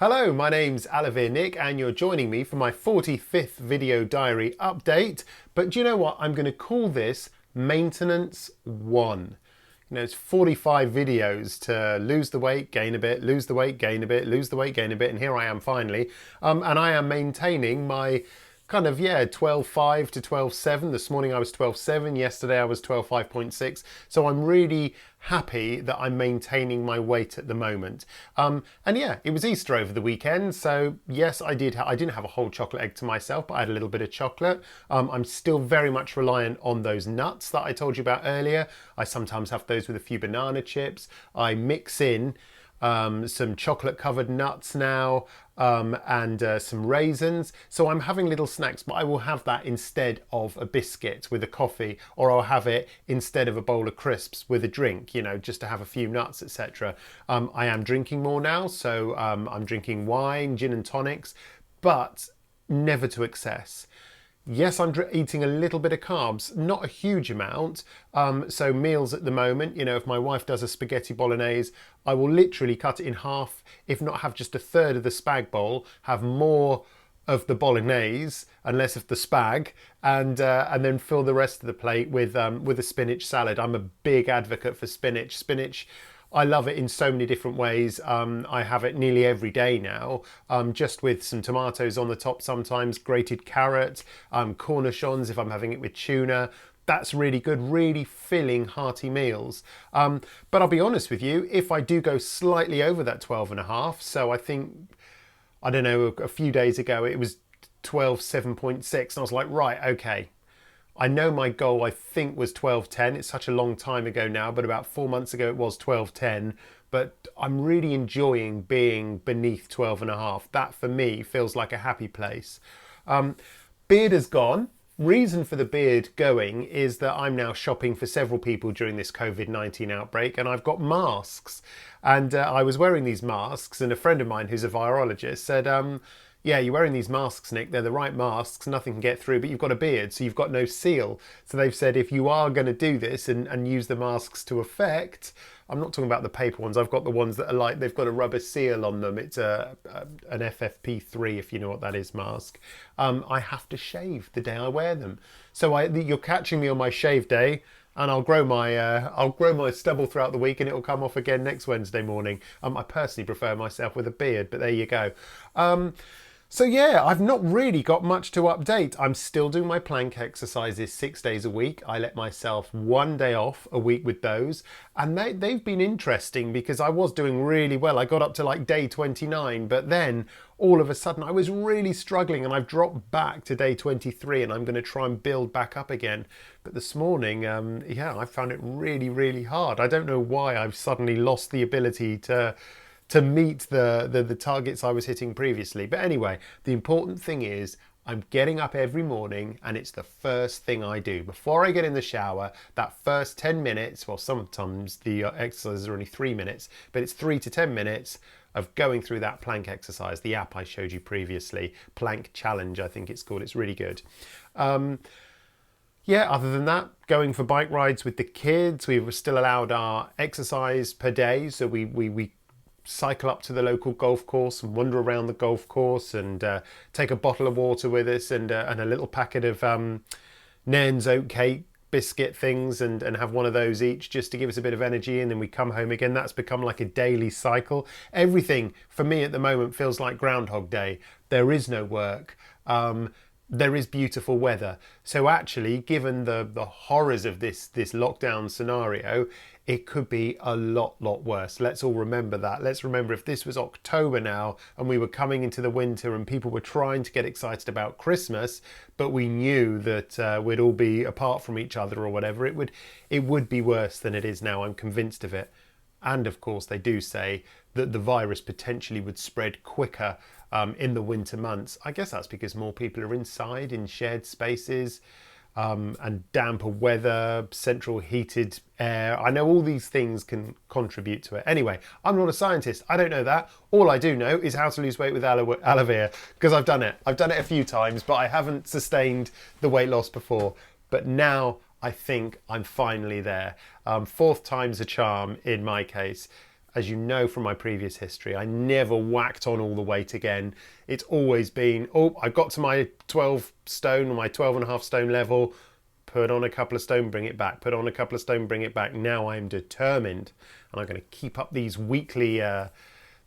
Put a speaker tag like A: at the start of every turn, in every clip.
A: Hello, my name's Alavir Nick and you're joining me for my 45th video diary update. But do you know what? I'm going to call this Maintenance 1. You know, it's 45 videos to lose the weight, gain a bit, lose the weight, gain a bit, lose the weight, gain a bit, and here I am finally. And I am maintaining my kind of, 12.5 to 12.7. This morning I was 12.7, yesterday I was 12.5.6. So I'm really happy that I'm maintaining my weight at the moment. And yeah, it was Easter over the weekend. So yes, I didn't have a whole chocolate egg to myself, but I had a little bit of chocolate. I'm still very much reliant on those nuts that I told you about earlier. I sometimes have those with a few banana chips. I mix in some chocolate covered nuts now and some raisins. So I'm having little snacks, but I will have that instead of a biscuit with a coffee, or I'll have it instead of a bowl of crisps with a drink, you know, just to have a few nuts, etc. I am drinking more now, so I'm drinking wine, gin and tonics, but never to excess. Yes, I'm eating a little bit of carbs, not a huge amount. So meals at the moment, you know, if my wife does a spaghetti bolognese, I will literally cut it in half, if not have just a third of the spag bowl, have more of the bolognese and less of the spag, and then fill the rest of the plate with a spinach salad. I'm a big advocate for spinach. Spinach, I love it in so many different ways. I have it nearly every day now, just with some tomatoes on the top sometimes, grated carrot, cornichons if I'm having it with tuna. That's really good, really filling, hearty meals. But I'll be honest with you, if I do go slightly over that 12.5, so I think, I don't know, a few days ago it was 12.7.6, and I was like, right, okay. I know my goal, I think, was 12.10. It's such a long time ago now, but about 4 months ago it was 12.10. But I'm really enjoying being beneath 12.5. That for me feels like a happy place. Beard has gone. Reason for the beard going is that I'm now shopping for several people during this COVID-19 outbreak, and I've got masks. And I was wearing these masks, and a friend of mine who's a virologist said, yeah, you're wearing these masks, Nick. They're the right masks. Nothing can get through, but you've got a beard, so you've got no seal. So they've said if you are going to do this and use the masks to effect, I'm not talking about the paper ones. I've got the ones that are like, they've got a rubber seal on them. It's an FFP3, if you know what that is, mask. I have to shave the day I wear them. So you're catching me on my shave day, and I'll grow my stubble throughout the week, and it'll come off again next Wednesday morning. I personally prefer myself with a beard, but there you go. So yeah, I've not really got much to update. I'm still doing my plank exercises 6 days a week. I let myself 1 day off a week with those. And they've been interesting because I was doing really well. I got up to like day 29, but then all of a sudden I was really struggling and I've dropped back to day 23, and I'm going to try and build back up again. But this morning, I found it really, really hard. I don't know why I've suddenly lost the ability to meet the targets I was hitting previously. But anyway, the important thing is I'm getting up every morning, and it's the first thing I do. Before I get in the shower, that first 10 minutes, well, sometimes the exercises are only 3 minutes, but it's 3 to 10 minutes of going through that plank exercise, the app I showed you previously, Plank Challenge, I think it's called. It's really good. Yeah, other than that, going for bike rides with the kids. We were still allowed our exercise per day, so we cycle up to the local golf course and wander around the golf course, and take a bottle of water with us, and a little packet of Nairn's oat cake biscuit things, and have one of those each just to give us a bit of energy, and then we come home again. That's become like a daily cycle. Everything for me at the moment feels like Groundhog Day. There is no work. There is beautiful weather. So actually, given the horrors of this lockdown scenario, it could be a lot worse. Let's all remember that. Let's remember, if this was October now and we were coming into the winter and people were trying to get excited about Christmas, but we knew that we'd all be apart from each other or whatever, it would be worse than it is now. I'm convinced of it. And of course, they do say that the virus potentially would spread quicker in the winter months. I guess that's because more people are inside in shared spaces, and damper weather, central heated air. I know all these things can contribute to it. Anyway, I'm not a scientist. I don't know that. All I do know is how to lose weight with aloe vera, because I've done it. I've done it a few times, but I haven't sustained the weight loss before. But now I think I'm finally there. Fourth time's a charm in my case. as you know from my previous history, I never whacked on all the weight again. It's always been, oh, I got to my 12 stone or my 12.5 stone level, put on a couple of stone, bring it back, put on a couple of stone, bring it back. Now I'm determined, and I'm going to keep up these weekly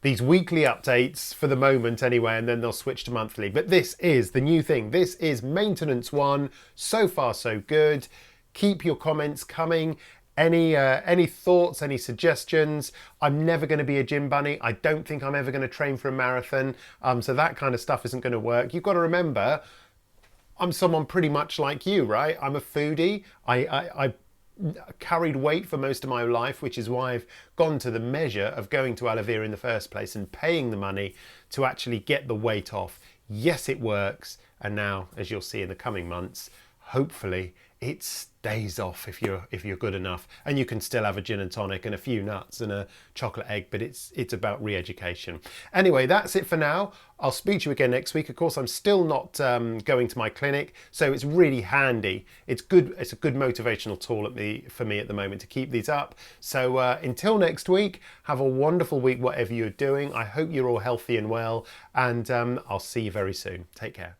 A: updates for the moment anyway, and then they'll switch to monthly. But this is the new thing. This is maintenance 1. So far, so good. Keep your comments coming. Any thoughts, any suggestions? I'm never going to be a gym bunny. I don't think I'm ever going to train for a marathon. So that kind of stuff isn't going to work. You've got to remember, I'm someone pretty much like you, right? I'm a foodie. I carried weight for most of my life, which is why I've gone to the measure of going to Aloe Vera in the first place and paying the money to actually get the weight off. Yes, it works. And now, as you'll see in the coming months, hopefully it stays off if you're good enough, and you can still have a gin and tonic and a few nuts and a chocolate egg, but it's about re-education. Anyway, that's it for now. I'll speak to you again next week. Of course, I'm still not going to my clinic, so it's really handy. It's good. It's a good motivational tool for me at the moment to keep these up. So until next week, have a wonderful week, whatever you're doing. I hope you're all healthy and well, and I'll see you very soon. Take care.